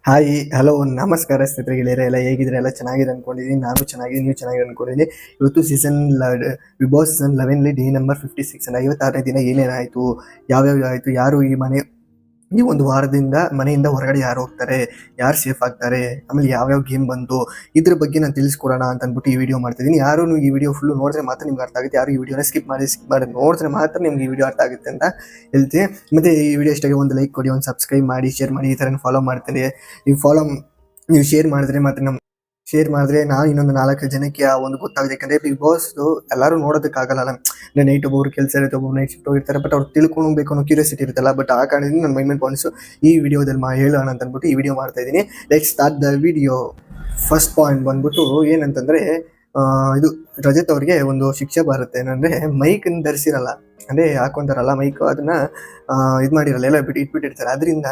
Hi hello ನಮಸ್ಕಾರ ಸ್ನೇಹಿತರೆ ಗೆಳೆಯರೆ ಎಲ್ಲ ಹೇಗಿದ್ರೆ ಎಲ್ಲ ಚೆನ್ನಾಗಿದೆ ಅನ್ಕೊಂಡಿದ್ದೀನಿ. ನಾನು ಚೆನ್ನಾಗಿದ್ದೀನಿ, ನೀವು ಚೆನ್ನಾಗಿದೆ ಅನ್ಕೊಂಡಿದ್ದೀನಿ. ಇವತ್ತು big boss season 11 day number 56 56ನೇ ದಿನ ಏನೇನಾಯಿತು, ಯಾವ್ಯಾವ ಆಯಿತು, ಯಾರು ಈ ಒಂದು ವಾರದಿಂದ ಮನೆಯಿಂದ ಹೊರಗಡೆ ಯಾರು ಹೋಗ್ತಾರೆ, ಯಾರು ಸೇಫ್ ಆಗ್ತಾರೆ, ಆಮೇಲೆ ಯಾವ್ಯಾವ ಗೇಮ್ ಬಂತು, ಇದ್ರ ಬಗ್ಗೆ ನಾನು ತಿಳಿಸ್ಕೊಡೋಣ ಅಂತ ಅಂದ್ಬಿಟ್ಟು ಈ ವಿಡಿಯೋ ಮಾಡ್ತಿದ್ದೀನಿ. ಯಾರು ಈ ವಿಡಿಯೋ ಫುಲ್ಲು ನೋಡಿದ್ರೆ ಮಾತ್ರ ನಿಮ್ಗೆ ಅರ್ಥ ಆಗುತ್ತೆ. ಯಾರು ಈ ವಿಡಿಯೋನ ಸ್ಕಿಪ್ ಮಾಡಿ ನೋಡಿದ್ರೆ ಮಾತ್ರ ನಿಮ್ಗೆ ಈ ವಿಡಿಯೋ ಅರ್ಥ ಆಗುತ್ತೆ ಅಂತ ಹೇಳ್ತೀನಿ. ಮತ್ತು ಈ ವಿಡಿಯೋ ಇಷ್ಟಾಗಿ ಒಂದು ಲೈಕ್ ಕೊಡಿ, ಒಂದು ಸಬ್ಸ್ಕ್ರೈಬ್ ಮಾಡಿ, ಶೇರ್ ಮಾಡಿ. ಈ ಥರ ಫಾಲೋ ಮಾಡ್ತೀನಿ. ನೀವು ಶೇರ್ ಮಾಡಿದ್ರೆ ಮತ್ತು ನಾನು ಇನ್ನೊಂದು 4 ಜನಕ್ಕೆ ಆ ಒಂದು ಗೊತ್ತಾಗುತ್ತೆ. ಯಾಕಂದರೆ ಬಿಗ್ ಬಾಸ್ ಎಲ್ಲರೂ ನೋಡೋದಕ್ಕಾಗಲ್ಲ. ಅಂದರೆ ನೈಟ್ ಒಬ್ಬರು ಕೆಲಸ ಇರುತ್ತೆ, ಒಬ್ಬರು ನೈಟ್ ಶಿಫ್ಟ್ ಹೋಗಿರ್ತಾರೆ. ಬಟ್ ಅವ್ರು ತಿಳ್ಕೊಳ್ಬೇಕು ಅನ್ನೋ ಕ್ಯೂರಿಯಾಸಿಟಿ ಇರುತ್ತಲ್ಲ. ಬಟ್ ಆ ಕಾರಣದಿಂದ ನನ್ನ ಮೈನ್ ಪಾಯಿಂಟ್ಸು ಈ ವಿಡಿಯೋದಲ್ಲಿ ಹೇಳೋಣ ಅಂತ ಅಂದ್ಬಿಟ್ಟು ಈ ವಿಡಿಯೋ ಮಾಡ್ತಾ ಇದ್ದೀನಿ. Let's start the video. First point ಬಂದ್ಬಿಟ್ಟು ಏನಂತಂದರೆ, ಇದು ರಜತ್ ಅವ್ರಿಗೆ ಒಂದು ಶಿಕ್ಷೆ ಬರುತ್ತೆ. ಏನಂದರೆ ಮೈಕನ್ನು ಧರಿಸಿರಲ್ಲ, ಅಂದರೆ ಹಾಕೊಂತಾರಲ್ಲ ಮೈಕು, ಅದನ್ನು ಇದು ಮಾಡಿರಲ್ಲ, ಎಲ್ಲ ಇಟ್ಬಿಟ್ಟಿರ್ತಾರೆ. ಅದರಿಂದ